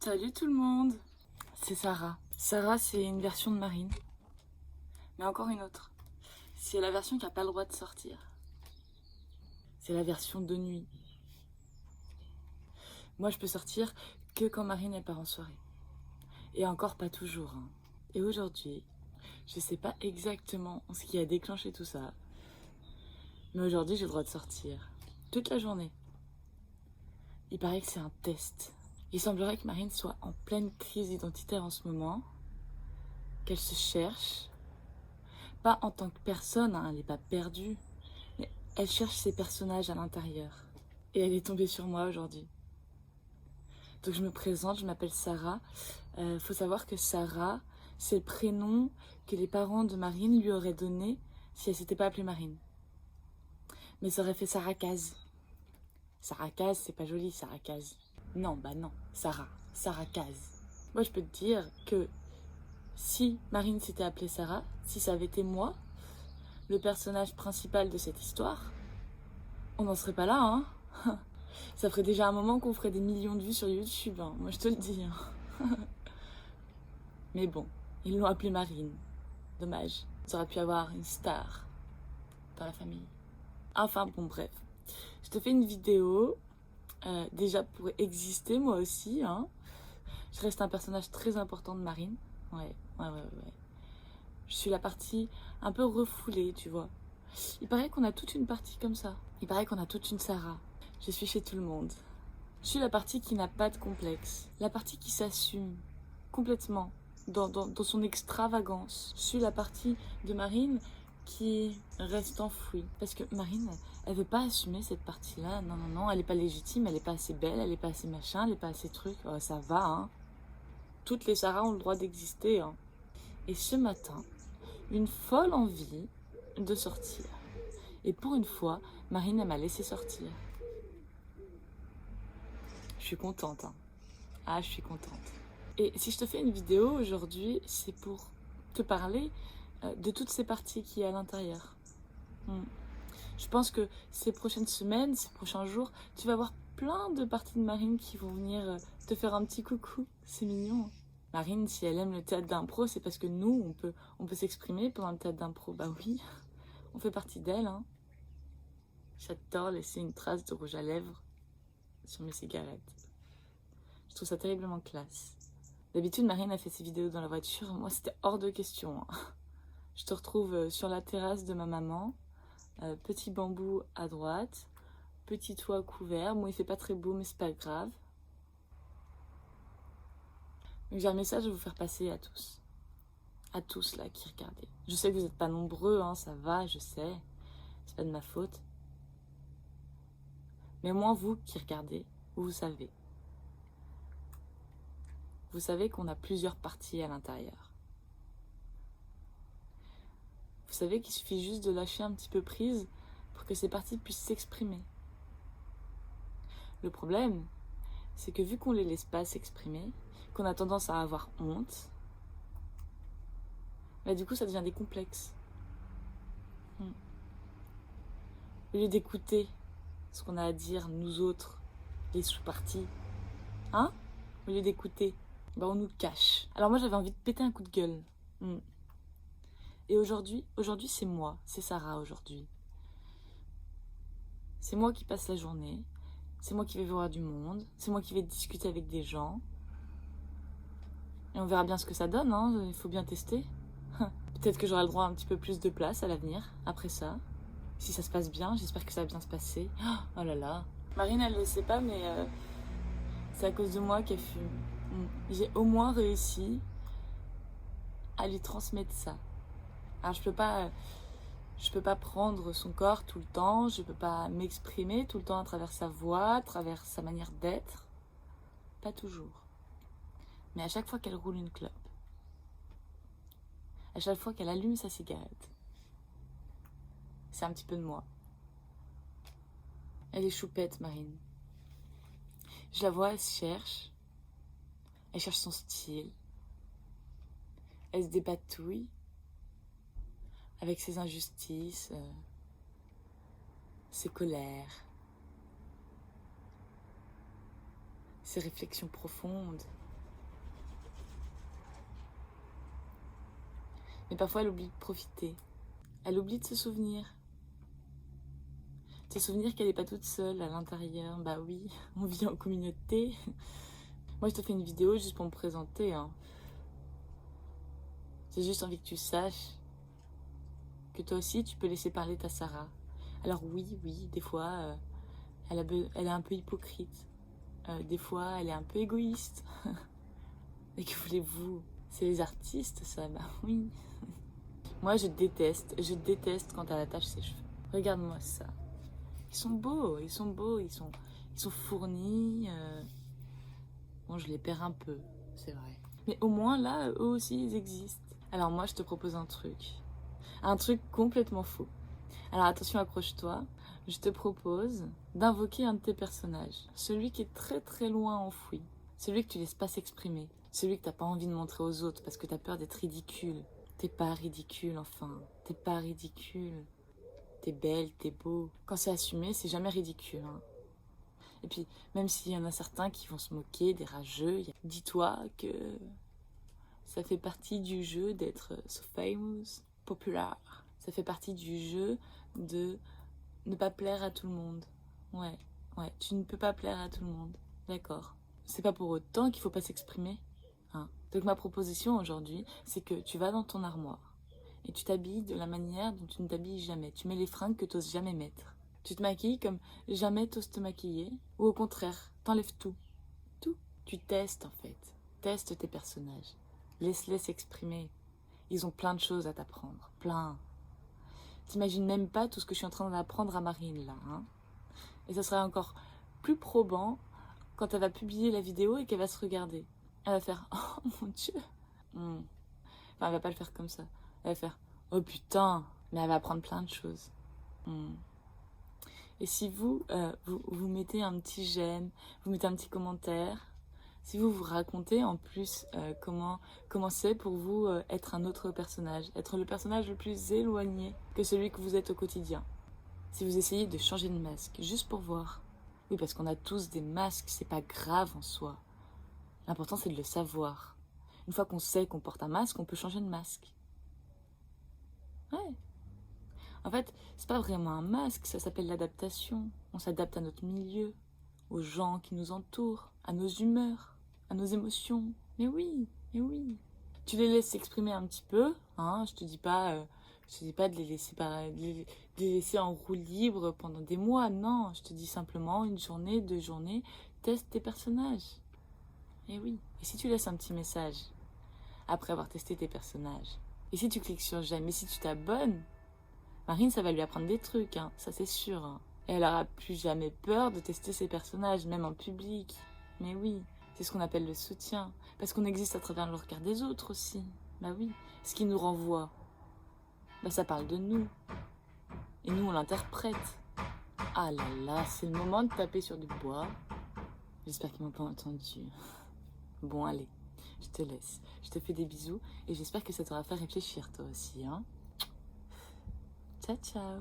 Salut tout le monde, c'est Sarah. Sarah, c'est une version de Marine, mais encore une autre. C'est la version qui n'a pas le droit de sortir. C'est la version de nuit. Moi, je peux sortir que quand Marine elle part en soirée. Et encore pas toujours. Hein. Et aujourd'hui, je sais pas exactement ce qui a déclenché tout ça, mais aujourd'hui, j'ai le droit de sortir. Toute la journée. Il paraît que c'est un test. Il semblerait que Marine soit en pleine crise identitaire en ce moment, qu'elle se cherche. Pas en tant que personne, hein, elle n'est pas perdue, mais elle cherche ses personnages à l'intérieur. Et elle est tombée sur moi aujourd'hui. Donc je me présente, je m'appelle Sarah. Faut savoir que Sarah, c'est le prénom que les parents de Marine lui auraient donné si elle s'était pas appelée Marine. Mais ça aurait fait Sarah Caz. Sarah Caz, c'est pas joli, Sarah Caz. Non, bah non, Sarah Caz. Moi je peux te dire que si Marine s'était appelée Sarah, si ça avait été moi, le personnage principal de cette histoire, on n'en serait pas là, hein. Ça ferait déjà un moment qu'on ferait des millions de vues sur YouTube, hein. Moi je te le dis. Hein. Mais bon, ils l'ont appelée Marine. Dommage. Ça aurait pu avoir une star dans la famille. Enfin bon, bref. Je te fais une vidéo, déjà pour exister moi aussi, hein. Je reste un personnage très important de Marine. Ouais. Je suis la partie un peu refoulée, tu vois. Il paraît qu'on a toute une partie comme ça. Il paraît qu'on a toute une Sarah. Je suis chez tout le monde. Je suis la partie qui n'a pas de complexe. La partie qui s'assume complètement dans son extravagance. Je suis la partie de Marine qui reste enfouie. Parce que Marine, elle veut pas assumer cette partie-là. Non, elle est pas légitime, elle est pas assez belle, elle est pas assez machin, elle est pas assez truc. Oh, ça va, hein. Toutes les Sarah ont le droit d'exister, hein. Et ce matin, une folle envie de sortir. Et pour une fois, Marine, elle m'a laissé sortir. Je suis contente, hein. Ah, je suis contente. Et si je te fais une vidéo aujourd'hui, c'est pour te parler de toutes ces parties qu'il y a à l'intérieur. Je pense que ces prochaines semaines, ces prochains jours, tu vas voir plein de parties de Marine qui vont venir te faire un petit coucou. C'est mignon. Marine, si elle aime le théâtre d'impro, c'est parce que nous, on peut s'exprimer pendant le théâtre d'impro. Bah oui, on fait partie d'elle, hein. J'adore laisser une trace de rouge à lèvres sur mes cigarettes. Je trouve ça terriblement classe. D'habitude, Marine a fait ses vidéos dans la voiture. Moi, c'était hors de question. Hein. Je te retrouve sur la terrasse de ma maman. Petit bambou à droite. Petit toit couvert. Bon, il fait pas très beau, mais c'est pas grave. Donc, j'ai un message à vous faire passer à tous. À tous, là, qui regardez. Je sais que vous n'êtes pas nombreux, hein, ça va, je sais. C'est pas de ma faute. Mais au moins, vous qui regardez, vous savez. Vous savez qu'on a plusieurs parties à l'intérieur. Vous savez qu'il suffit juste de lâcher un petit peu prise pour que ces parties puissent s'exprimer. Le problème, c'est que vu qu'on les laisse pas s'exprimer, qu'on a tendance à avoir honte, bah du coup ça devient des complexes. Au lieu d'écouter ce qu'on a à dire, nous autres, les sous-parties, hein, au lieu d'écouter, bah on nous le cache. Alors moi j'avais envie de péter un coup de gueule. Et aujourd'hui c'est moi, c'est Sarah aujourd'hui. C'est moi qui passe la journée, c'est moi qui vais voir du monde, c'est moi qui vais discuter avec des gens. Et on verra bien ce que ça donne, hein, il faut bien tester. Peut-être que j'aurai le droit à un petit peu plus de place à l'avenir, après ça. Si ça se passe bien, j'espère que ça va bien se passer. Oh là là. Marine, elle le sait pas, mais c'est à cause de moi qu'elle fume. J'ai au moins réussi à lui transmettre ça. Alors je peux pas prendre son corps tout le temps, je peux pas m'exprimer tout le temps à travers sa voix, à travers sa manière d'être. Pas toujours. Mais à chaque fois qu'elle roule une clope, à chaque fois qu'elle allume sa cigarette, c'est un petit peu de moi. Elle est choupette, Marine. Je la vois, elle se cherche. Elle cherche son style. Elle se dépatouille avec ses injustices, ses colères, ses réflexions profondes. Mais parfois, elle oublie de profiter. Elle oublie de se souvenir. Se souvenir qu'elle n'est pas toute seule à l'intérieur. Bah oui, on vit en communauté. Moi, je te fais une vidéo juste pour me présenter. Hein. J'ai juste envie que tu saches que toi aussi, tu peux laisser parler ta Sarah. Alors oui, des fois, elle est un peu hypocrite. Des fois, elle est un peu égoïste. Et que voulez-vous? C'est les artistes, ça, bah oui. Moi, je déteste quand elle attache ses cheveux. Regarde-moi ça. Ils sont beaux, ils sont fournis. Bon, je les perds un peu, c'est vrai. Mais au moins, là, eux aussi, ils existent. Alors moi, je te propose un truc complètement faux. Alors attention, accroche-toi. Je te propose d'invoquer un de tes personnages. Celui qui est très très loin enfoui. Celui que tu laisses pas s'exprimer. Celui que t'as pas envie de montrer aux autres parce que t'as peur d'être ridicule. T'es pas ridicule, enfin. T'es pas ridicule. T'es belle, t'es beau. Quand c'est assumé, c'est jamais ridicule. Hein. Et puis, même s'il y en a certains qui vont se moquer, des rageux, dis-toi que ça fait partie du jeu d'être so famous, populaire. Ça fait partie du jeu de ne pas plaire à tout le monde. Ouais, tu ne peux pas plaire à tout le monde. D'accord. C'est pas pour autant qu'il faut pas s'exprimer. Hein. Donc ma proposition aujourd'hui, c'est que tu vas dans ton armoire et tu t'habilles de la manière dont tu ne t'habilles jamais. Tu mets les fringues que tu n'oses jamais mettre. Tu te maquilles comme jamais tu oses te maquiller. Ou au contraire, t'enlèves tout. Tout. Tu testes en fait. Teste tes personnages. Laisse-les s'exprimer. Ils ont plein de choses à t'apprendre. Plein. T'imagines même pas tout ce que je suis en train d'apprendre à Marine là. Hein. Et ça sera encore plus probant quand elle va publier la vidéo et qu'elle va se regarder. Elle va faire « Oh mon Dieu !» Enfin, elle va pas le faire comme ça. Elle va faire « Oh putain !» Mais elle va apprendre plein de choses. Et si vous mettez un petit j'aime, vous mettez un petit commentaire, si vous vous racontez en plus comment c'est pour vous être un autre personnage, être le personnage le plus éloigné que celui que vous êtes au quotidien. Si vous essayez de changer de masque, juste pour voir. Oui, parce qu'on a tous des masques, c'est pas grave en soi. L'important, c'est de le savoir. Une fois qu'on sait qu'on porte un masque, on peut changer de masque. Ouais. En fait, c'est pas vraiment un masque, ça s'appelle l'adaptation. On s'adapte à notre milieu, aux gens qui nous entourent, à nos humeurs, à nos émotions. Mais oui. Tu les laisses s'exprimer un petit peu, hein, je te dis pas de les laisser en roue libre pendant des mois, non, je te dis simplement une journée, 2 journées, teste tes personnages. Et oui. Et si tu laisses un petit message après avoir testé tes personnages, et si tu cliques sur j'aime, et si tu t'abonnes, Marine, ça va lui apprendre des trucs, hein, ça c'est sûr. Hein. Et elle aura plus jamais peur de tester ses personnages, même en public. Mais oui, c'est ce qu'on appelle le soutien. Parce qu'on existe à travers le regard des autres aussi. Bah oui, ce qui nous renvoie, bah ça parle de nous. Et nous, on l'interprète. Ah là là, c'est le moment de taper sur du bois. J'espère qu'ils m'ont pas entendu. Bon, allez, je te laisse. Je te fais des bisous et j'espère que ça t'aura fait réfléchir toi aussi. Hein. Ciao, ciao.